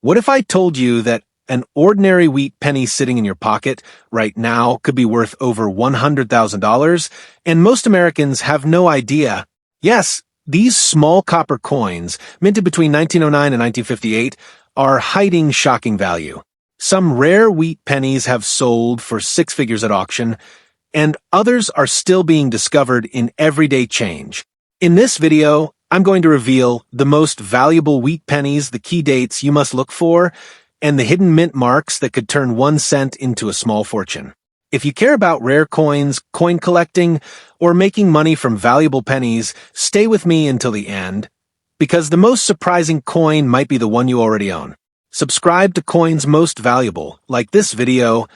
What if I told you that an ordinary wheat penny sitting in your pocket right now could be worth over $100,000, and most Americans have no idea? Yes, these small copper coins, minted between 1909 and 1958, are hiding shocking value. Some rare wheat pennies have sold for six figures at auction, and others are still being discovered in everyday change. In this video, I'm going to reveal the most valuable wheat pennies, the key dates you must look for, and the hidden mint marks that could turn 1 cent into a small fortune. If you care about rare coins, coin collecting, or making money from valuable pennies, stay with me until the end, because the most surprising coin might be the one you already own. Subscribe to Coins Most Valuable, like this video,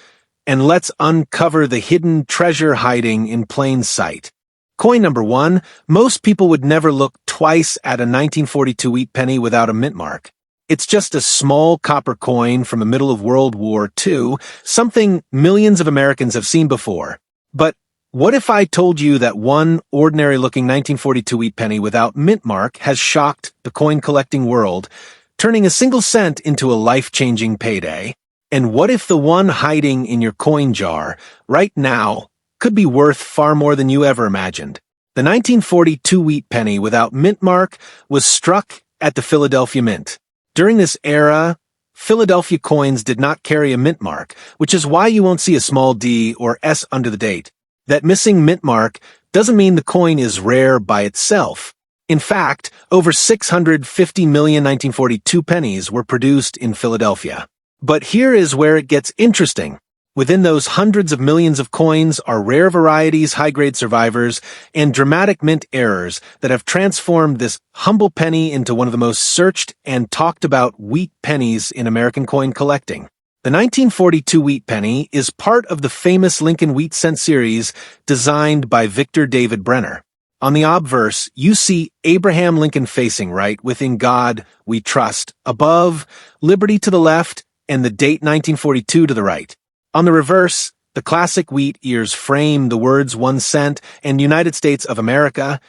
and let's uncover the hidden treasure hiding in plain sight. Coin number 1, most people would never look twice at a 1942 wheat penny without a mint mark. It's just a small copper coin from the middle of World War II, something millions of Americans have seen before. But what if I told you that one ordinary-looking 1942 wheat penny without mint mark has shocked the coin-collecting world, turning a single cent into a life-changing payday? And what if the one hiding in your coin jar right now could be worth far more than you ever imagined? The 1942 wheat penny without mint mark was struck at the Philadelphia Mint. During this era, Philadelphia coins did not carry a mint mark, which is why you won't see a small D or S under the date. That missing mint mark doesn't mean the coin is rare by itself. In fact, over 650 million 1942 pennies were produced in Philadelphia. But here is where it gets interesting. Within those hundreds of millions of coins are rare varieties, high-grade survivors, and dramatic mint errors that have transformed this humble penny into one of the most searched and talked about wheat pennies in American coin collecting. The 1942 wheat penny is part of the famous Lincoln Wheat Cent series designed by Victor David Brenner. On the obverse, you see Abraham Lincoln facing right, with "In God We Trust" above, liberty to the left, and the date 1942 to the right. On the reverse, the classic wheat ears frame the words 1 cent and United States of America.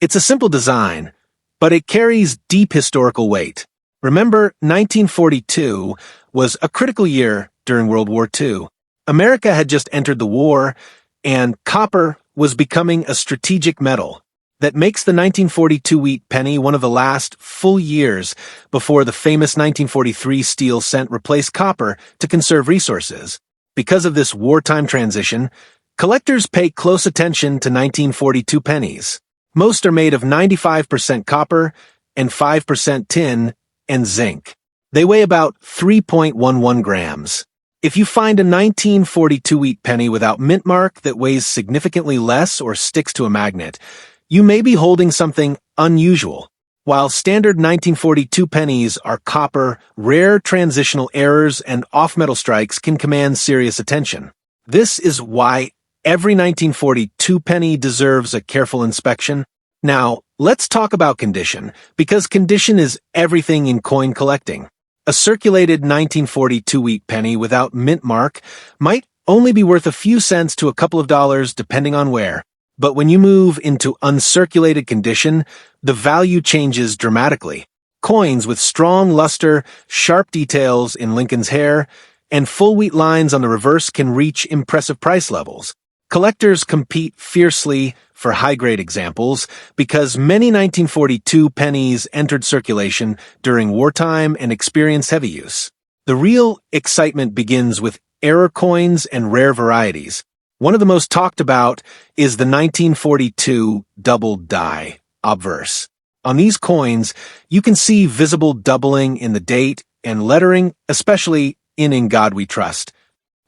It's a simple design, but it carries deep historical weight. Remember, 1942 was a critical year during World War II. America had just entered the war, and copper was becoming a strategic metal. That makes the 1942 wheat penny one of the last full years before the famous 1943 steel cent replaced copper to conserve resources. Because of this wartime transition, collectors pay close attention to 1942 pennies. Most are made of 95% copper and 5% tin and zinc. They weigh about 3.11 grams. If you find a 1942 wheat penny without mint mark that weighs significantly less or sticks to a magnet, you may be holding something unusual. While standard 1942 pennies are copper, rare transitional errors and off-metal strikes can command serious attention. This is why every 1942 penny deserves a careful inspection. Now, let's talk about condition, because condition is everything in coin collecting. A circulated 1942 wheat penny without mint mark might only be worth a few cents to a couple of dollars depending on where. But when you move into uncirculated condition, the value changes dramatically. Coins with strong luster, sharp details in Lincoln's hair, and full wheat lines on the reverse can reach impressive price levels. Collectors compete fiercely for high-grade examples because many 1942 pennies entered circulation during wartime and experienced heavy use. The real excitement begins with error coins and rare varieties. One of the most talked about is the 1942 double die, obverse. On these coins, you can see visible doubling in the date and lettering, especially in God We Trust.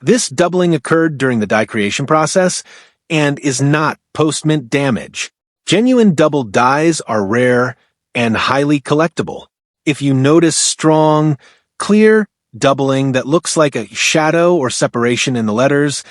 This doubling occurred during the die creation process and is not post-mint damage. Genuine double dies are rare and highly collectible. If you notice strong, clear doubling that looks like a shadow or separation in the letters,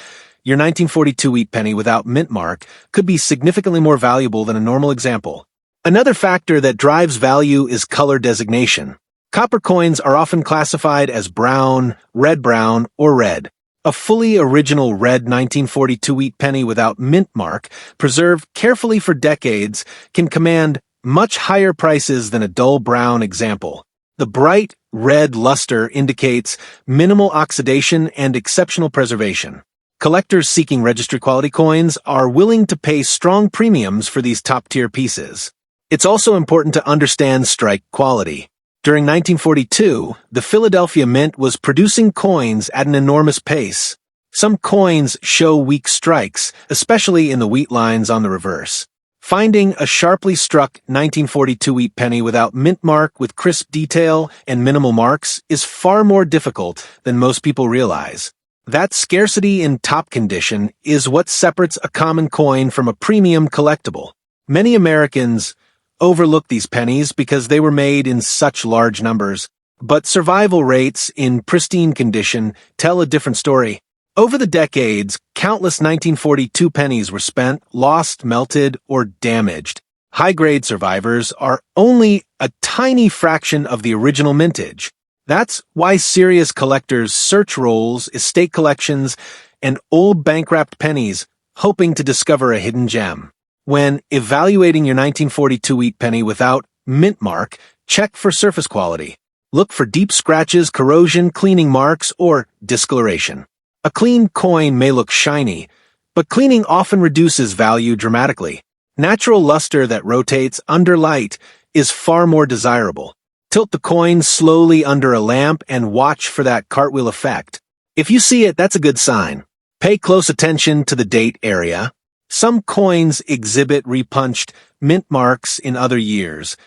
your 1942 wheat penny without mint mark could be significantly more valuable than a normal example. Another factor that drives value is color designation. Copper coins are often classified as brown, red-brown, or red. A fully original red 1942 wheat penny without mint mark, preserved carefully for decades, can command much higher prices than a dull brown example. The bright, red luster indicates minimal oxidation and exceptional preservation. Collectors seeking registry-quality coins are willing to pay strong premiums for these top-tier pieces. It's also important to understand strike quality. During 1942, the Philadelphia Mint was producing coins at an enormous pace. Some coins show weak strikes, especially in the wheat lines on the reverse. Finding a sharply struck 1942 wheat penny without mint mark with crisp detail and minimal marks is far more difficult than most people realize. That scarcity in top condition is what separates a common coin from a premium collectible. Many Americans overlook these pennies because they were made in such large numbers, but survival rates in pristine condition tell a different story. Over the decades, countless 1942 pennies were spent, lost, melted, or damaged. High-grade survivors are only a tiny fraction of the original mintage. That's why serious collectors search rolls, estate collections, and old bank-wrapped pennies, hoping to discover a hidden gem. When evaluating your 1942 wheat penny without mint mark, check for surface quality. Look for deep scratches, corrosion, cleaning marks, or discoloration. A clean coin may look shiny, but cleaning often reduces value dramatically. Natural luster that rotates under light is far more desirable. Tilt the coin slowly under a lamp and watch for that cartwheel effect. If you see it, that's a good sign. Pay close attention to the date area. Some coins exhibit repunched mint marks in other years,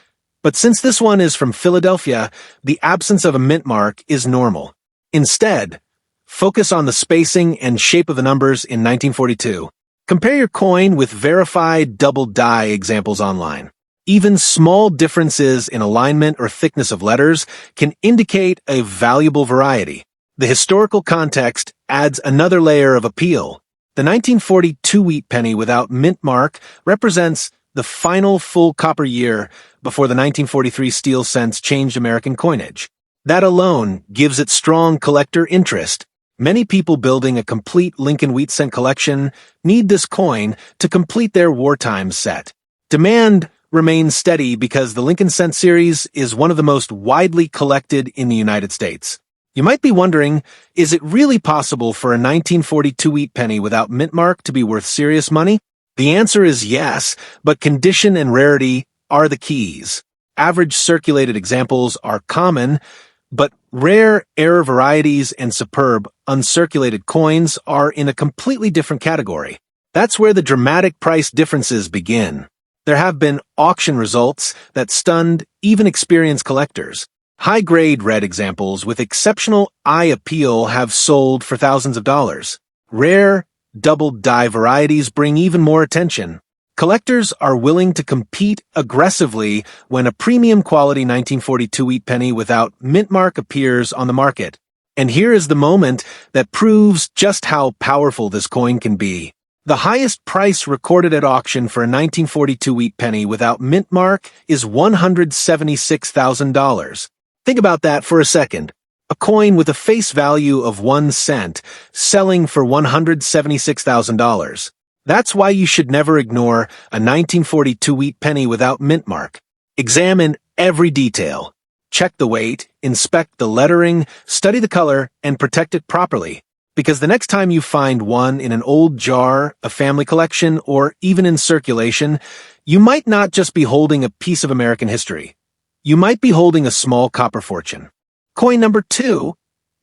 but since this one is from Philadelphia, the absence of a mint mark is normal. Instead, focus on the spacing and shape of the numbers in 1942. Compare your coin with verified double die examples online. Even small differences in alignment or thickness of letters can indicate a valuable variety. The historical context adds another layer of appeal. The 1942 wheat penny without mint mark represents the final full copper year before the 1943 steel cents changed American coinage. That alone gives it strong collector interest. Many people building a complete Lincoln wheat cent collection need this coin to complete their wartime set. Demand remains steady because the Lincoln cent series is one of the most widely collected in the United States. You might be wondering, is it really possible for a 1942 wheat penny without mint mark to be worth serious money? The answer is yes, but condition and rarity are the keys. Average circulated examples are common, but rare error varieties and superb uncirculated coins are in a completely different category. That's where the dramatic price differences begin. There have been auction results that stunned even experienced collectors. High-grade red examples with exceptional eye appeal have sold for thousands of dollars. Rare, double-die varieties bring even more attention. Collectors are willing to compete aggressively when a premium-quality 1942 wheat penny without mint mark appears on the market. And here is the moment that proves just how powerful this coin can be. The highest price recorded at auction for a 1942 wheat penny without mint mark is $176,000. Think about that for a second. A coin with a face value of 1 cent selling for $176,000. That's why you should never ignore a 1942 wheat penny without mint mark. Examine every detail. Check the weight, inspect the lettering, study the color, and protect it properly. Because the next time you find one in an old jar, a family collection, or even in circulation, you might not just be holding a piece of American history. You might be holding a small copper fortune. Coin number 2.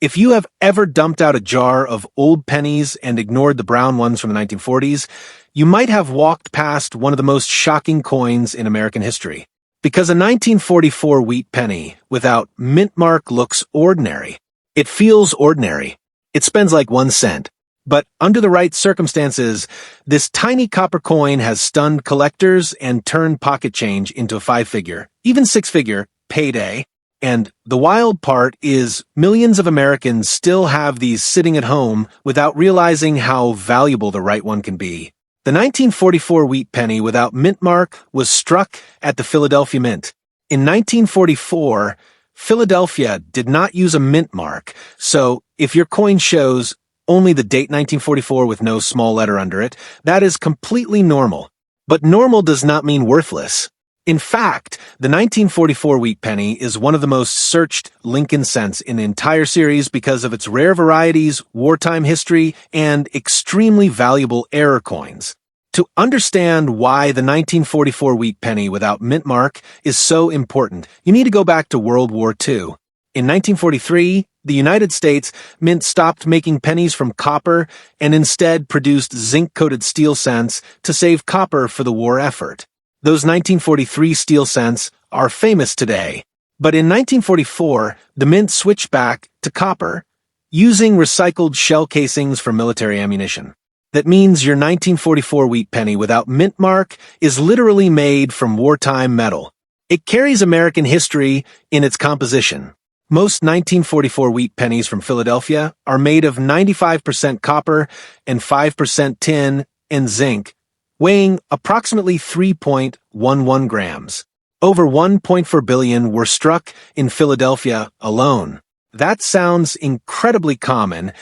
If you have ever dumped out a jar of old pennies and ignored the brown ones from the 1940s, you might have walked past one of the most shocking coins in American history. Because a 1944 wheat penny without mint mark looks ordinary. It feels ordinary. It spends like 1 cent. But under the right circumstances, this tiny copper coin has stunned collectors and turned pocket change into a 5-figure, even 6-figure, payday. And the wild part is millions of Americans still have these sitting at home without realizing how valuable the right one can be. The 1944 wheat penny without mint mark was struck at the Philadelphia Mint. In 1944, Philadelphia did not use a mint mark, so if your coin shows only the date 1944 with no small letter under it, that is completely normal. But normal does not mean worthless. In fact, the 1944 Wheat Penny is one of the most searched Lincoln cents in the entire series because of its rare varieties, wartime history, and extremely valuable error coins. To understand why the 1944 Wheat Penny without mint mark is so important, you need to go back to World War II. In 1943, the United States Mint stopped making pennies from copper and instead produced zinc-coated steel cents to save copper for the war effort. Those 1943 steel cents are famous today. But in 1944, the Mint switched back to copper, using recycled shell casings for military ammunition. That means your 1944 Wheat Penny without mint mark is literally made from wartime metal. It carries American history in its composition. Most 1944 Wheat Pennies from Philadelphia are made of 95% copper and 5% tin and zinc, weighing approximately 3.11 grams. Over 1.4 billion were struck in Philadelphia alone. That sounds incredibly common,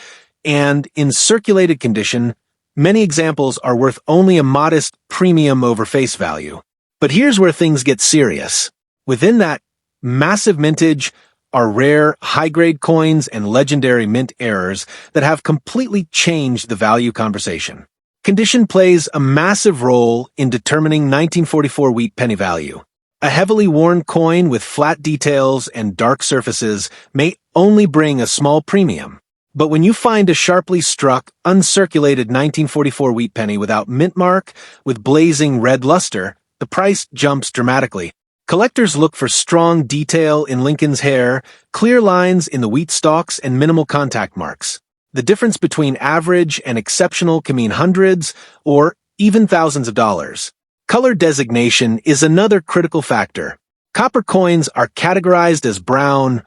and in circulated condition, many examples are worth only a modest premium over face value. But here's where things get serious. Within that massive mintage are rare, high-grade coins and legendary mint errors that have completely changed the value conversation. Condition plays a massive role in determining 1944 Wheat Penny value. A heavily worn coin with flat details and dark surfaces may only bring a small premium. But when you find a sharply struck, uncirculated 1944 Wheat Penny without mint mark with blazing red luster, the price jumps dramatically. Collectors look for strong detail in Lincoln's hair, clear lines in the wheat stalks, and minimal contact marks. The difference between average and exceptional can mean hundreds or even thousands of dollars. Color designation is another critical factor. Copper coins are categorized as brown,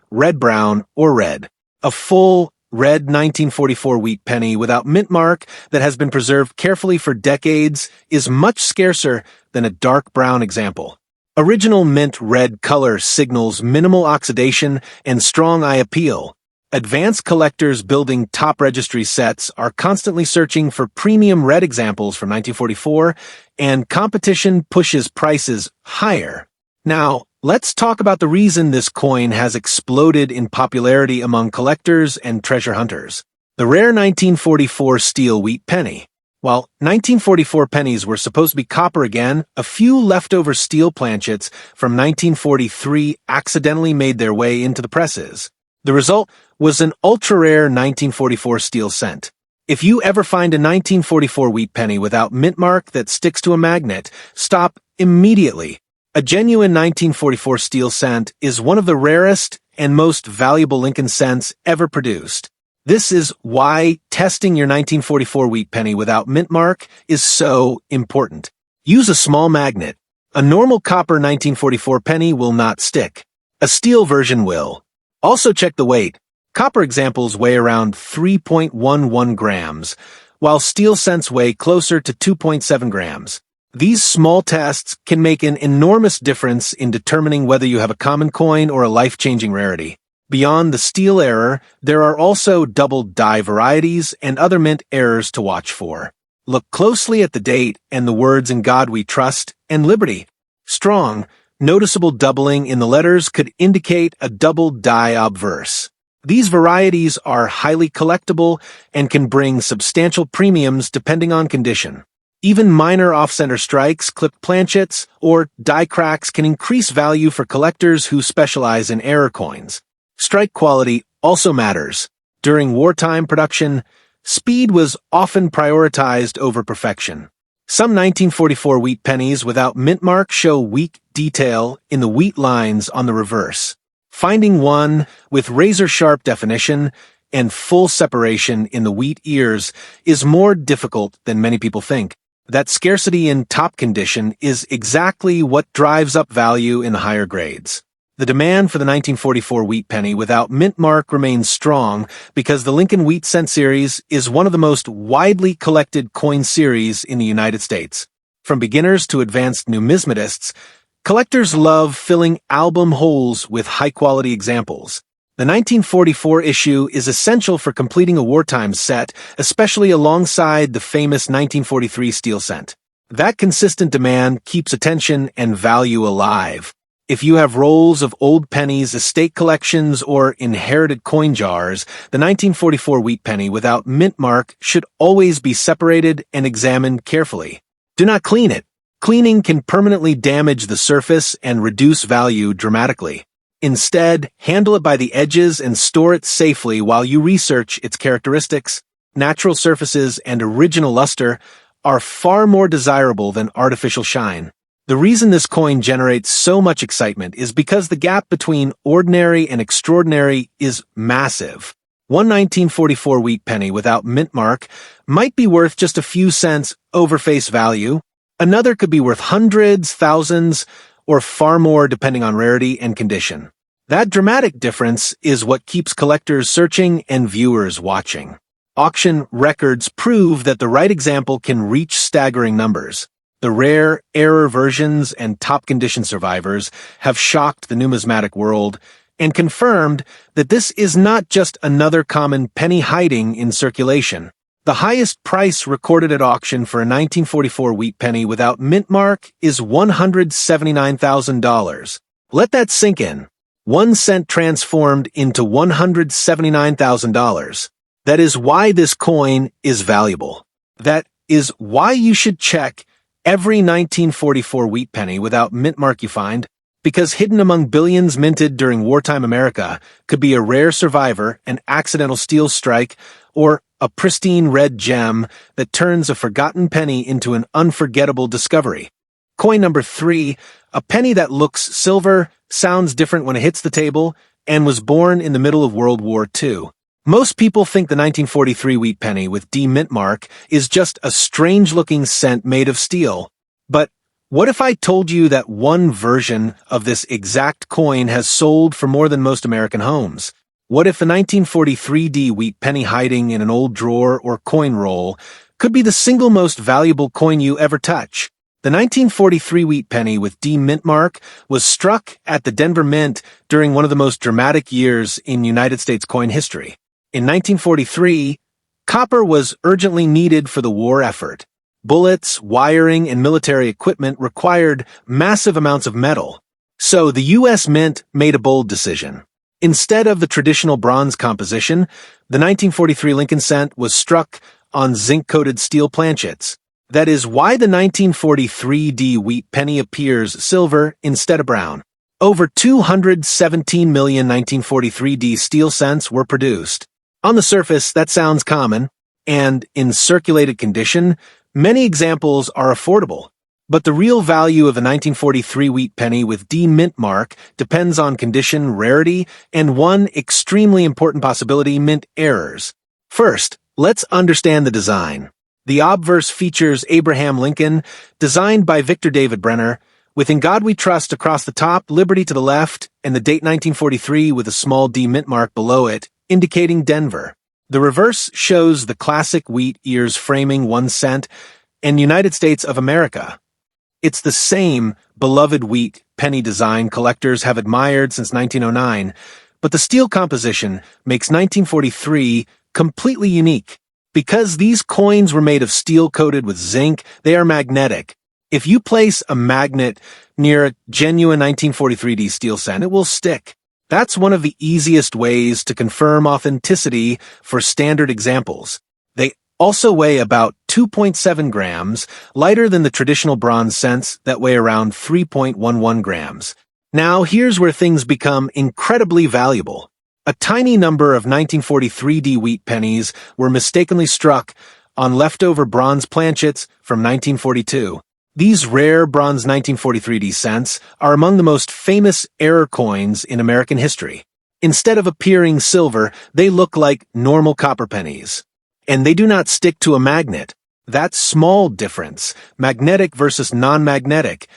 or red. A full, red 1944 Wheat Penny without mint mark that has been preserved carefully for decades is much scarcer than a dark brown example. Original mint red color signals minimal oxidation and strong eye appeal. Advanced collectors building top registry sets are constantly searching for premium red examples from 1944, and competition pushes prices higher. Now, let's talk about the reason this coin has exploded in popularity among collectors and treasure hunters. The rare 1944 steel wheat penny. While 1944 pennies were supposed to be copper again, a few leftover steel planchets from 1943 accidentally made their way into the presses. The result was an ultra-rare 1944 steel cent. If you ever find a 1944 wheat penny without mint mark that sticks to a magnet, stop immediately. A genuine 1944 steel cent is one of the rarest and most valuable Lincoln cents ever produced. This is why testing your 1944 wheat penny without mint mark is so important. Use a small magnet. A normal copper 1944 penny will not stick. A steel version will. Also check the weight. Copper examples weigh around 3.11 grams, while steel cents weigh closer to 2.7 grams. These small tests can make an enormous difference in determining whether you have a common coin or a life-changing rarity. Beyond the steel error, there are also double die varieties and other mint errors to watch for. Look closely at the date and the words "In God We Trust" and "Liberty." Strong, noticeable doubling in the letters could indicate a double die obverse. These varieties are highly collectible and can bring substantial premiums depending on condition. Even minor off-center strikes, clipped planchets, or die cracks can increase value for collectors who specialize in error coins. Strike quality also matters. During wartime production, speed was often prioritized over perfection. Some 1944 wheat pennies without mint mark show weak detail in the wheat lines on the reverse. Finding one with razor-sharp definition and full separation in the wheat ears is more difficult than many people think. That scarcity in top condition is exactly what drives up value in the higher grades. The demand for the 1944 wheat penny without mint mark remains strong because the Lincoln Wheat Cent series is one of the most widely collected coin series in the United States. From beginners to advanced numismatists, collectors love filling album holes with high-quality examples. The 1944 issue is essential for completing a wartime set, especially alongside the famous 1943 steel cent. That consistent demand keeps attention and value alive. If you have rolls of old pennies, estate collections, or inherited coin jars, the 1944 wheat penny without mint mark should always be separated and examined carefully. Do not clean it. Cleaning can permanently damage the surface and reduce value dramatically. Instead, handle it by the edges and store it safely while you research its characteristics. Natural surfaces and original luster are far more desirable than artificial shine. The reason this coin generates so much excitement is because the gap between ordinary and extraordinary is massive. One 1944 wheat penny without mint mark might be worth just a few cents over face value. Another could be worth hundreds, thousands, or far more depending on rarity and condition. That dramatic difference is what keeps collectors searching and viewers watching. Auction records prove that the right example can reach staggering numbers. The rare, error versions and top-condition survivors have shocked the numismatic world and confirmed that this is not just another common penny hiding in circulation. The highest price recorded at auction for a 1944 wheat penny without mint mark is $179,000. Let that sink in. 1 cent transformed into $179,000. That is why this coin is valuable. That is why you should check every 1944 wheat penny without mint mark you find, because hidden among billions minted during wartime America could be a rare survivor, an accidental steel strike, or a pristine red gem that turns a forgotten penny into an unforgettable discovery. Coin number 3, a penny that looks silver, sounds different when it hits the table, and was born in the middle of World War II. Most people think the 1943 wheat penny with D mint mark is just a strange-looking cent made of steel. But what if I told you that one version of this exact coin has sold for more than most American homes? What if the 1943 D wheat penny hiding in an old drawer or coin roll could be the single most valuable coin you ever touch? The 1943 wheat penny with D mint mark was struck at the Denver Mint during one of the most dramatic years in United States coin history. In 1943, copper was urgently needed for the war effort. Bullets, wiring, and military equipment required massive amounts of metal. So the U.S. Mint made a bold decision. Instead of the traditional bronze composition, the 1943 Lincoln cent was struck on zinc-coated steel planchets. That is why the 1943 D wheat penny appears silver instead of brown. Over 217 million 1943 D steel cents were produced. On the surface, that sounds common, and in circulated condition, many examples are affordable. But the real value of the 1943 wheat penny with D mint mark depends on condition, rarity, and one extremely important possibility, mint errors. First, let's understand the design. The obverse features Abraham Lincoln, designed by Victor David Brenner, with "In God We Trust" across the top, Liberty to the left, and the date 1943 with a small D mint mark below it, indicating Denver. The reverse shows the classic wheat ears framing 1 cent and United States of America. It's the same beloved wheat penny design collectors have admired since 1909, but the steel composition makes 1943 completely unique. Because these coins were made of steel coated with zinc, they are magnetic. If you place a magnet near a genuine 1943D steel cent, it will stick. That's one of the easiest ways to confirm authenticity for standard examples. They also weigh about 2.7 grams, lighter than the traditional bronze cents that weigh around 3.11 grams. Now, here's where things become incredibly valuable. A tiny number of 1943D wheat pennies were mistakenly struck on leftover bronze planchets from 1942. These rare bronze 1943D cents are among the most famous error coins in American history. Instead of appearing silver, they look like normal copper pennies. And they do not stick to a magnet. That small difference, magnetic versus non-magnetic,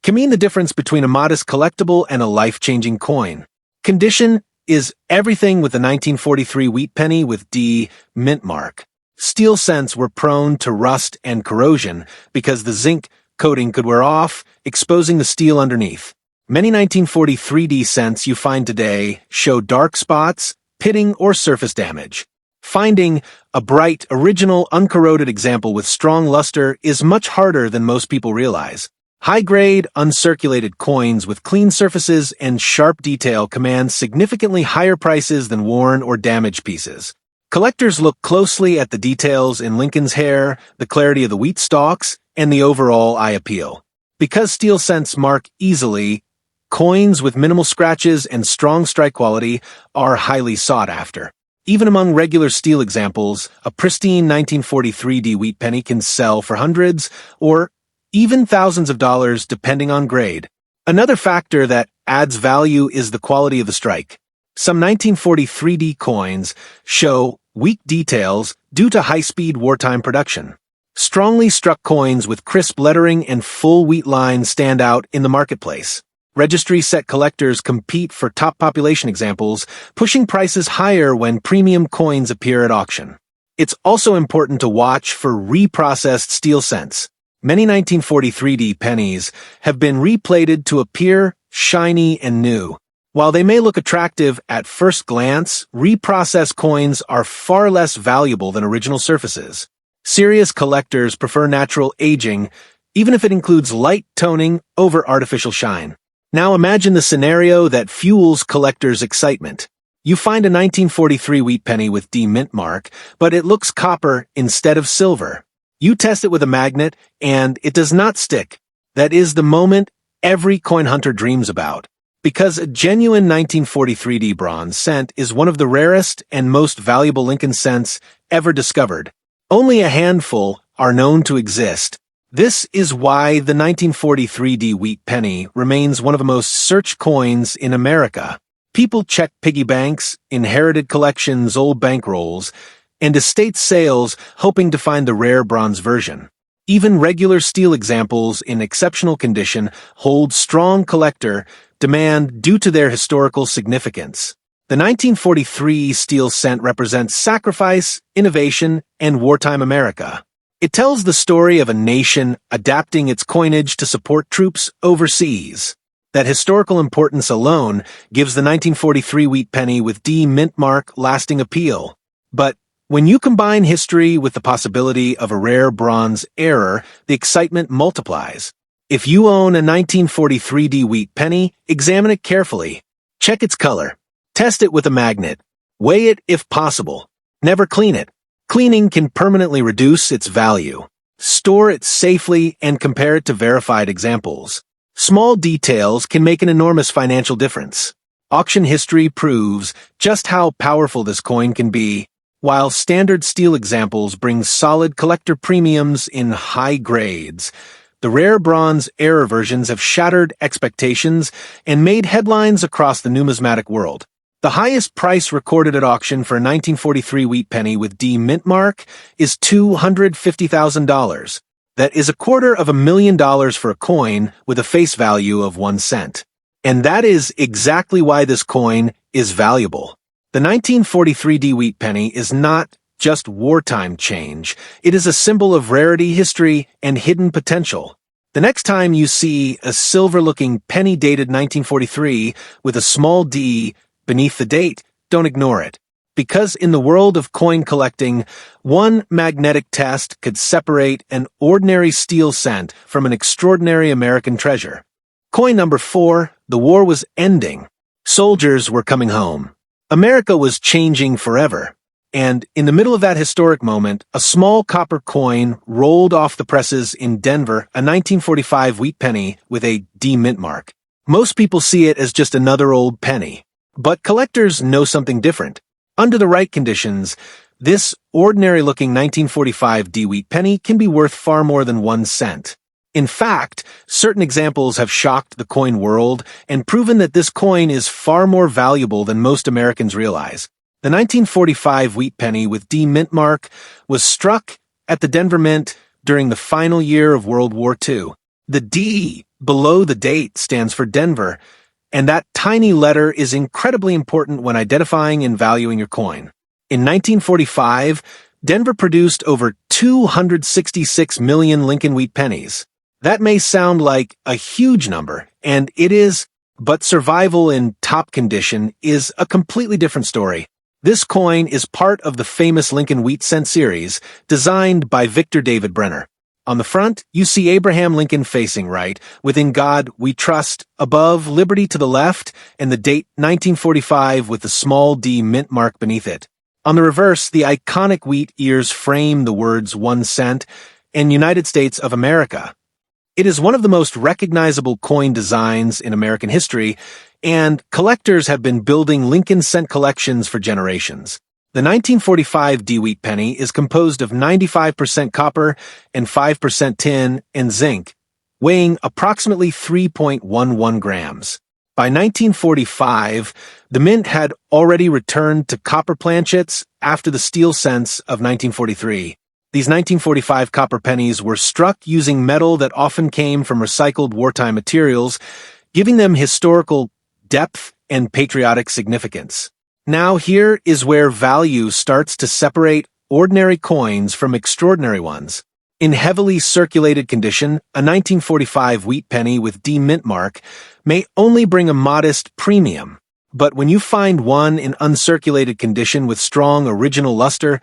can mean the difference between a modest collectible and a life-changing coin. Condition is everything with the 1943 wheat penny with D mint mark. Steel cents were prone to rust and corrosion because the zinc coating could wear off, exposing the steel underneath. Many 1943D cents you find today show dark spots, pitting, or surface damage. Finding a bright, original, uncorroded example with strong luster is much harder than most people realize. High-grade, uncirculated coins with clean surfaces and sharp detail command significantly higher prices than worn or damaged pieces. Collectors look closely at the details in Lincoln's hair, the clarity of the wheat stalks, and the overall eye appeal. Because steel scents mark easily, coins with minimal scratches and strong strike quality are highly sought after. Even among regular steel examples, a pristine 1943D wheat penny can sell for hundreds or even thousands of dollars depending on grade. Another factor that adds value is the quality of the strike. Some 1943D coins show weak details due to high-speed wartime production. Strongly struck coins with crisp lettering and full wheat lines stand out in the marketplace. Registry-set collectors compete for top population examples, pushing prices higher when premium coins appear at auction. It's also important to watch for reprocessed steel cents. Many 1943D pennies have been replated to appear shiny and new. While they may look attractive at first glance, reprocessed coins are far less valuable than original surfaces. Serious collectors prefer natural aging, even if it includes light toning over artificial shine. Now imagine the scenario that fuels collectors' excitement. You find a 1943 wheat penny with D mint mark, but it looks copper instead of silver. You test it with a magnet, and it does not stick. That is the moment every coin hunter dreams about. Because a genuine 1943D bronze cent is one of the rarest and most valuable Lincoln cents ever discovered. Only a handful are known to exist. This is why the 1943D wheat penny remains one of the most searched coins in America. People check piggy banks, inherited collections, old bankrolls, and estate sales hoping to find the rare bronze version. Even regular steel examples in exceptional condition hold strong collector demand due to their historical significance. The 1943 steel cent represents sacrifice, innovation, and wartime America. It tells the story of a nation adapting its coinage to support troops overseas. That historical importance alone gives the 1943 wheat penny with D mint mark lasting appeal. But when you combine history with the possibility of a rare bronze error, the excitement multiplies. If you own a 1943D wheat penny, examine it carefully. Check its color. Test it with a magnet. Weigh it if possible. Never clean it. Cleaning can permanently reduce its value. Store it safely and compare it to verified examples. Small details can make an enormous financial difference. Auction history proves just how powerful this coin can be. While standard steel examples bring solid collector premiums in high grades, the rare bronze error versions have shattered expectations and made headlines across the numismatic world. The highest price recorded at auction for a 1943 wheat penny with D mint mark is $250,000. That is $250,000 for a coin with a face value of 1 cent. And that is exactly why this coin is valuable. The 1943D wheat penny is not just wartime change. It is a symbol of rarity, history, and hidden potential. The next time you see a silver-looking penny dated 1943 with a small D beneath the date, don't ignore it. Because in the world of coin collecting, one magnetic test could separate an ordinary steel cent from an extraordinary American treasure. Coin number 4, the war was ending. Soldiers were coming home. America was changing forever. And in the middle of that historic moment, a small copper coin rolled off the presses in Denver, a 1945 wheat penny with a D mint mark. Most people see it as just another old penny. But collectors know something different. Under the right conditions, this ordinary-looking 1945 D wheat penny can be worth far more than 1 cent. In fact, certain examples have shocked the coin world and proven that this coin is far more valuable than most Americans realize. The 1945 wheat penny with D mint mark was struck at the Denver Mint during the final year of World War II. The D below the date stands for Denver, and that tiny letter is incredibly important when identifying and valuing your coin. In 1945, Denver produced over 266 million Lincoln wheat pennies. That may sound like a huge number, and it is, but survival in top condition is a completely different story. This coin is part of the famous Lincoln Wheat Cent series, designed by Victor David Brenner. On the front, you see Abraham Lincoln facing right, with "In God We Trust" above, "Liberty" to the left, and the date 1945 with the small d mint mark beneath it. On the reverse, the iconic wheat ears frame the words 1 cent and United States of America. It is one of the most recognizable coin designs in American history, and collectors have been building Lincoln cent collections for generations. The 1945 Wheat penny is composed of 95% copper and 5% tin and zinc, weighing approximately 3.11 grams. By 1945, the mint had already returned to copper planchets after the steel cents of 1943. These 1945 copper pennies were struck using metal that often came from recycled wartime materials, giving them historical depth and patriotic significance. Now here is where value starts to separate ordinary coins from extraordinary ones. In heavily circulated condition, a 1945 wheat penny with D mint mark may only bring a modest premium, but when you find one in uncirculated condition with strong original luster,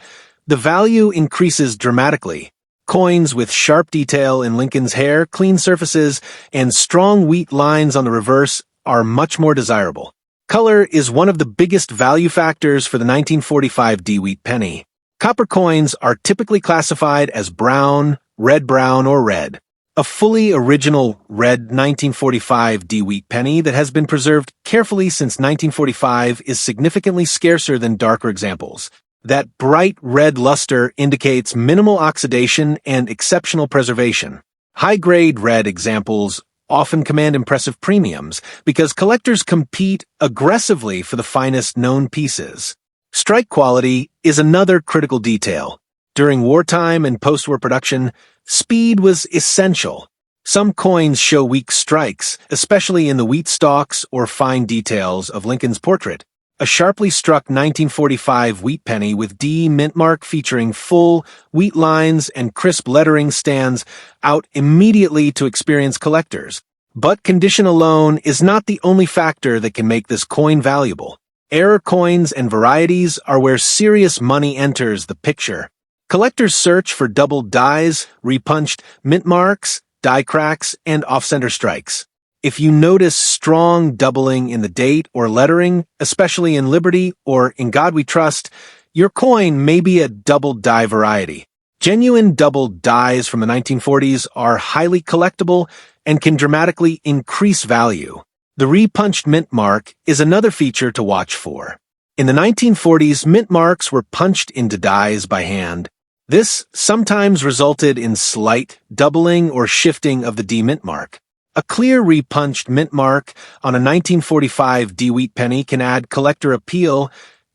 the value increases dramatically. Coins with sharp detail in Lincoln's hair, clean surfaces, and strong wheat lines on the reverse are much more desirable. Color is one of the biggest value factors for the 1945 wheat penny. Copper coins are typically classified as brown, red-brown, or red. A fully original red 1945 wheat penny that has been preserved carefully since 1945 is significantly scarcer than darker examples. That bright red luster indicates minimal oxidation and exceptional preservation. High-grade red examples often command impressive premiums because collectors compete aggressively for the finest known pieces. Strike quality is another critical detail. During wartime and post-war production, speed was essential. Some coins show weak strikes, especially in the wheat stalks or fine details of Lincoln's portrait. A sharply struck 1945 wheat penny with D mint mark featuring full wheat lines and crisp lettering stands out immediately to experienced collectors. But condition alone is not the only factor that can make this coin valuable. Error coins and varieties are where serious money enters the picture. Collectors search for doubled dies, repunched mint marks, die cracks, and off-center strikes. If you notice strong doubling in the date or lettering, especially in Liberty or In God We Trust, your coin may be a double die variety. Genuine double dies from the 1940s are highly collectible and can dramatically increase value. The repunched mint mark is another feature to watch for. In the 1940s, mint marks were punched into dies by hand. This sometimes resulted in slight doubling or shifting of the D mint mark. A clear repunched mint mark on a 1945 wheat penny can add collector appeal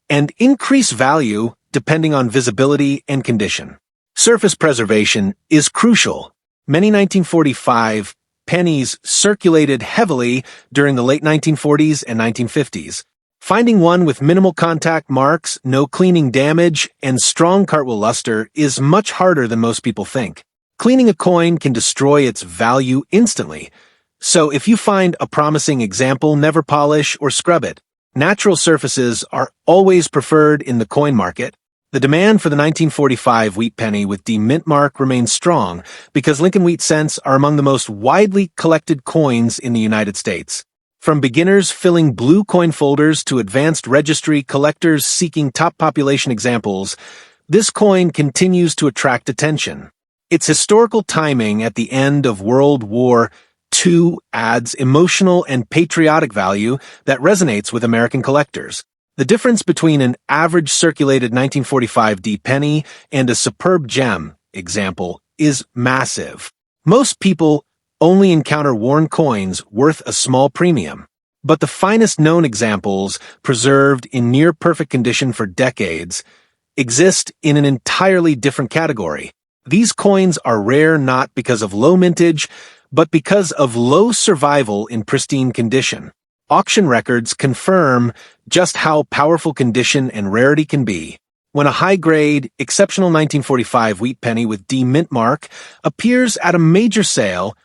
and increase value depending on visibility and condition. Surface preservation is crucial. Many 1945 pennies circulated heavily during the late 1940s and 1950s. Finding one with minimal contact marks, no cleaning damage, and strong cartwheel luster is much harder than most people think. Cleaning a coin can destroy its value instantly. So if you find a promising example, never polish or scrub it. Natural surfaces are always preferred in the coin market. The demand for the 1945 wheat penny with D mint mark remains strong because Lincoln Wheat Cents are among the most widely collected coins in the United States. From beginners filling blue coin folders to advanced registry collectors seeking top population examples, this coin continues to attract attention. Its historical timing at the end of World War II adds emotional and patriotic value that resonates with American collectors. The difference between an average circulated 1945 penny and a superb gem example is massive. Most people only encounter worn coins worth a small premium, but the finest known examples, preserved in near-perfect condition for decades, exist in an entirely different category. These coins are rare not because of low mintage, but because of low survival in pristine condition. Auction records confirm just how powerful condition and rarity can be. When a high-grade, exceptional 1945 wheat penny with D mint mark appears at a major sale,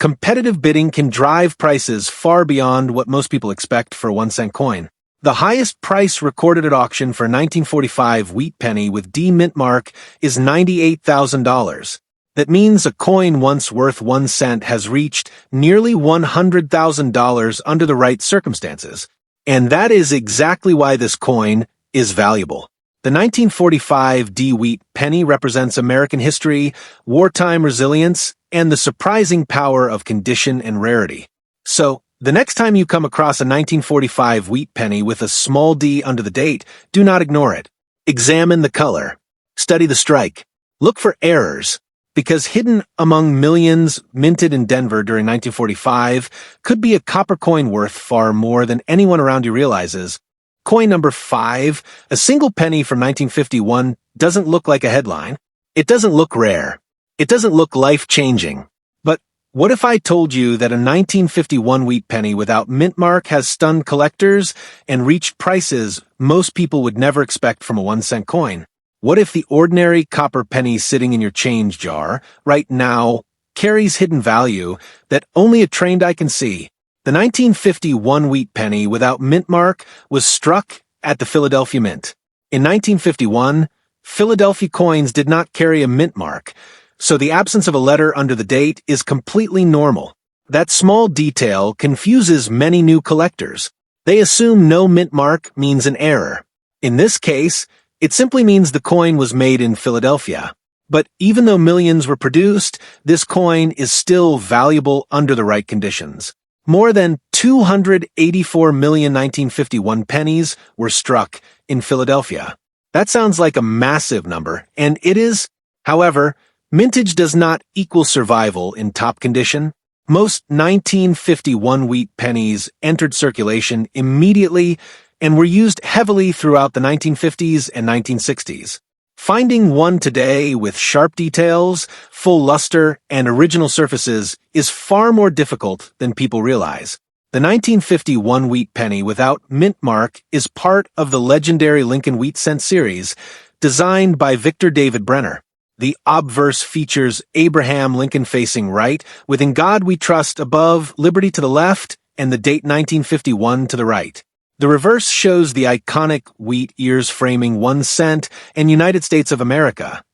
competitive bidding can drive prices far beyond what most people expect for a 1-cent coin. The highest price recorded at auction for a 1945 wheat penny with D mint mark is $98,000. That means a coin once worth 1 cent has reached nearly $100,000 under the right circumstances. And that is exactly why this coin is valuable. The 1945 D wheat penny represents American history, wartime resilience, and the surprising power of condition and rarity. So, the next time you come across a 1945 wheat penny with a small d under the date, do not ignore it. Examine the color. Study the strike. Look for errors, because hidden among millions minted in Denver during 1945 could be a copper coin worth far more than anyone around you realizes. Coin number 5, a single penny from 1951, doesn't look like a headline. It doesn't look rare. It doesn't look life-changing. But what if I told you that a 1951 wheat penny without mint mark has stunned collectors and reached prices most people would never expect from a 1-cent coin? What if the ordinary copper penny sitting in your change jar, right now, carries hidden value that only a trained eye can see? The 1951 wheat penny without mint mark was struck at the Philadelphia Mint. In 1951, Philadelphia coins did not carry a mint mark, so the absence of a letter under the date is completely normal. That small detail confuses many new collectors. They assume no mint mark means an error. In this case, it simply means the coin was made in Philadelphia. But even though millions were produced, this coin is still valuable under the right conditions. More than 284 million 1951 pennies were struck in Philadelphia. That sounds like a massive number, and it is. However, mintage does not equal survival in top condition. Most 1951 wheat pennies entered circulation immediately and were used heavily throughout the 1950s and 1960s. Finding one today with sharp details, full luster, and original surfaces is far more difficult than people realize. The 1951 wheat penny without mint mark is part of the legendary Lincoln Wheat Cent series, designed by Victor David Brenner. The obverse features Abraham Lincoln facing right, with "In God We Trust" above, "Liberty" to the left, and the date 1951 to the right. The reverse shows the iconic wheat ears framing 1 cent and United States of America.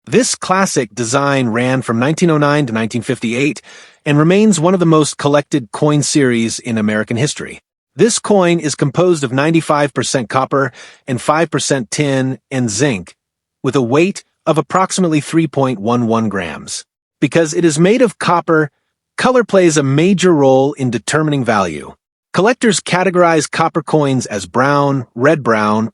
This classic design ran from 1909 to 1958 and remains one of the most collected coin series in American history. This coin is composed of 95% copper and 5% tin and zinc, with a weight of approximately 3.11 grams. Because it is made of copper, color plays a major role in determining value. Collectors categorize copper coins as brown,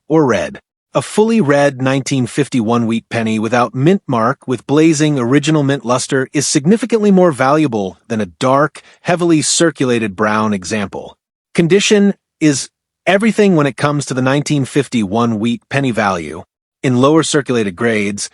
or red. A fully red 1951 wheat penny without mint mark with blazing original mint luster is significantly more valuable than a dark, heavily circulated brown example. Condition is everything when it comes to the 1951 wheat penny value. In lower circulated grades,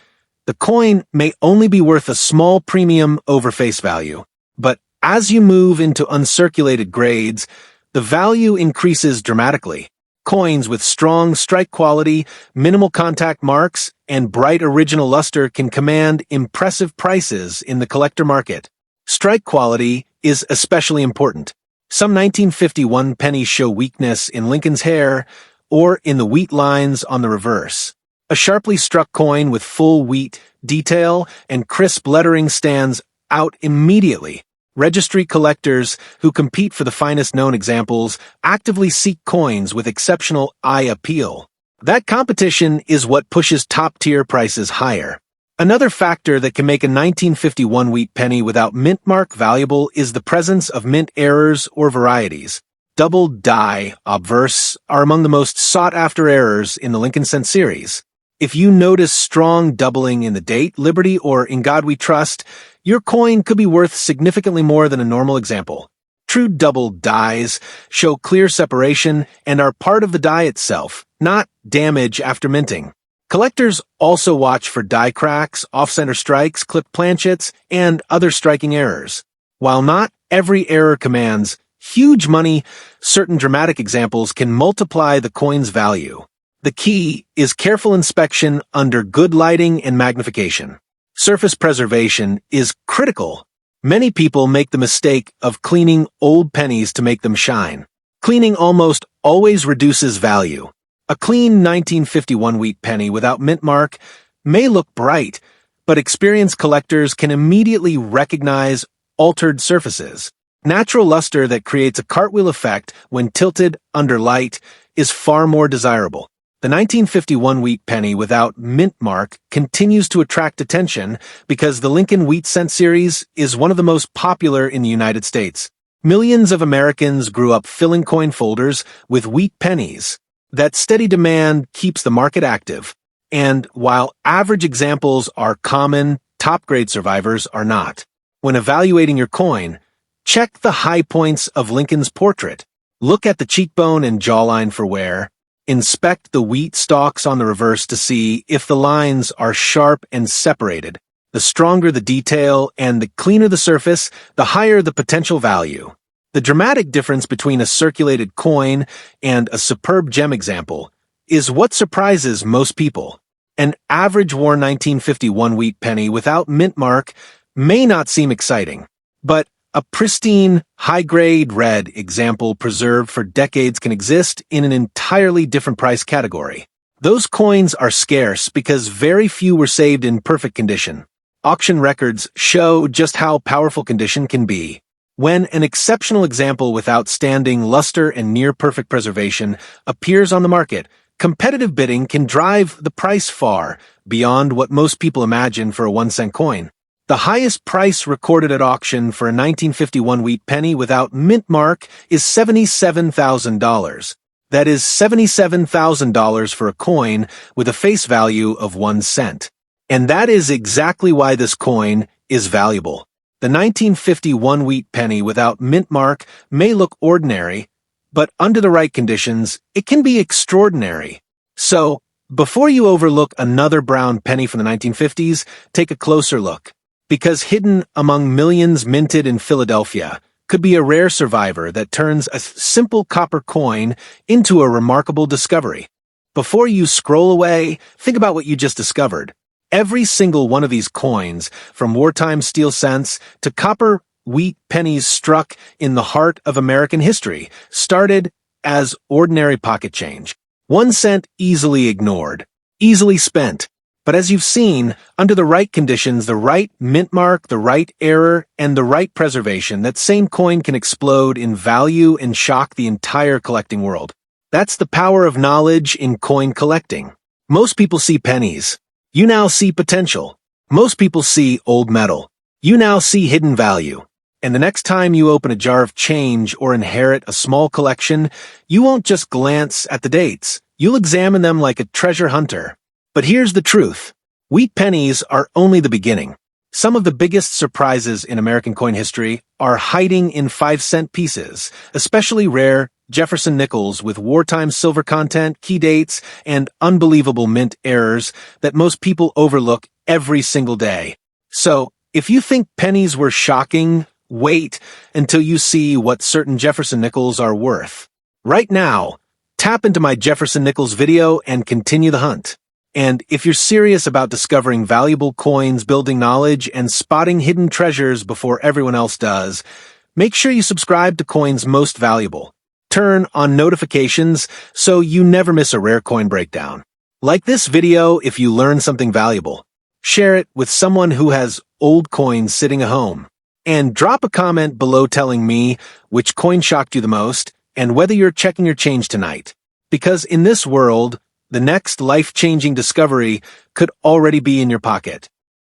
the coin may only be worth a small premium over face value. But as you move into uncirculated grades, the value increases dramatically. Coins with strong strike quality, minimal contact marks, and bright original luster can command impressive prices in the collector market. Strike quality is especially important. Some 1951 pennies show weakness in Lincoln's hair or in the wheat lines on the reverse. A sharply struck coin with full wheat detail and crisp lettering stands out immediately. Registry collectors who compete for the finest known examples actively seek coins with exceptional eye appeal. That competition is what pushes top-tier prices higher. Another factor that can make a 1951 wheat penny without mint mark valuable is the presence of mint errors or varieties. Double die obverse are among the most sought-after errors in the Lincoln Cent series. If you notice strong doubling in the date, Liberty, or In God We Trust, your coin could be worth significantly more than a normal example. True double dies show clear separation and are part of the die itself, not damage after minting. Collectors also watch for die cracks, off-center strikes, clipped planchets, and other striking errors. While not every error commands huge money, certain dramatic examples can multiply the coin's value. The key is careful inspection under good lighting and magnification. Surface preservation is critical. Many people make the mistake of cleaning old pennies to make them shine. Cleaning almost always reduces value. A clean 1951 wheat penny without mint mark may look bright, but experienced collectors can immediately recognize altered surfaces. Natural luster that creates a cartwheel effect when tilted under light is far more desirable. The 1951 wheat penny without mint mark continues to attract attention because the Lincoln Wheat Cent series is one of the most popular in the United States. Millions of Americans grew up filling coin folders with wheat pennies. That steady demand keeps the market active. And while average examples are common, top-grade survivors are not. When evaluating your coin, check the high points of Lincoln's portrait. Look at the cheekbone and jawline for wear. Inspect the wheat stalks on the reverse to see if the lines are sharp and separated. The stronger the detail and the cleaner the surface, the higher the potential value. The dramatic difference between a circulated coin and a superb gem example is what surprises most people. An average worn 1951 wheat penny without mint mark may not seem exciting, but a pristine, high-grade red example preserved for decades can exist in an entirely different price category. Those coins are scarce because very few were saved in perfect condition. Auction records show just how powerful condition can be. When an exceptional example with outstanding luster and near-perfect preservation appears on the market, competitive bidding can drive the price far beyond what most people imagine for a 1-cent coin. The highest price recorded at auction for a 1951 wheat penny without mint mark is $77,000. That is $77,000 for a coin with a face value of 1 cent. And that is exactly why this coin is valuable. The 1951 wheat penny without mint mark may look ordinary, but under the right conditions, it can be extraordinary. So, before you overlook another brown penny from the 1950s, take a closer look. Because hidden among millions minted in Philadelphia could be a rare survivor that turns a simple copper coin into a remarkable discovery. Before you scroll away, think about what you just discovered. Every single one of these coins, from wartime steel cents to copper wheat pennies struck in the heart of American history, started as ordinary pocket change. 1 cent easily ignored, easily spent. But as you've seen, under the right conditions, the right mint mark, the right error, and the right preservation, that same coin can explode in value and shock the entire collecting world. That's the power of knowledge in coin collecting. Most people see pennies. You now see potential. Most people see old metal. You now see hidden value. And the next time you open a jar of change or inherit a small collection, you won't just glance at the dates. You'll examine them like a treasure hunter. But here's the truth. Wheat pennies are only the beginning. Some of the biggest surprises in American coin history are hiding in 5-cent pieces, especially rare Jefferson nickels with wartime silver content, key dates, and unbelievable mint errors that most people overlook every single day. So, if you think pennies were shocking, wait until you see what certain Jefferson nickels are worth. Right now, tap into my Jefferson nickels video and continue the hunt. And if you're serious about discovering valuable coins, building knowledge, and spotting hidden treasures before everyone else does, make sure you subscribe to Coins Most Valuable. Turn on notifications so you never miss a rare coin breakdown. Like this video if you learn something valuable. Share it with someone who has old coins sitting at home. And drop a comment below telling me which coin shocked you the most and whether you're checking your change tonight. Because in this world, the next life-changing discovery could already be in your pocket.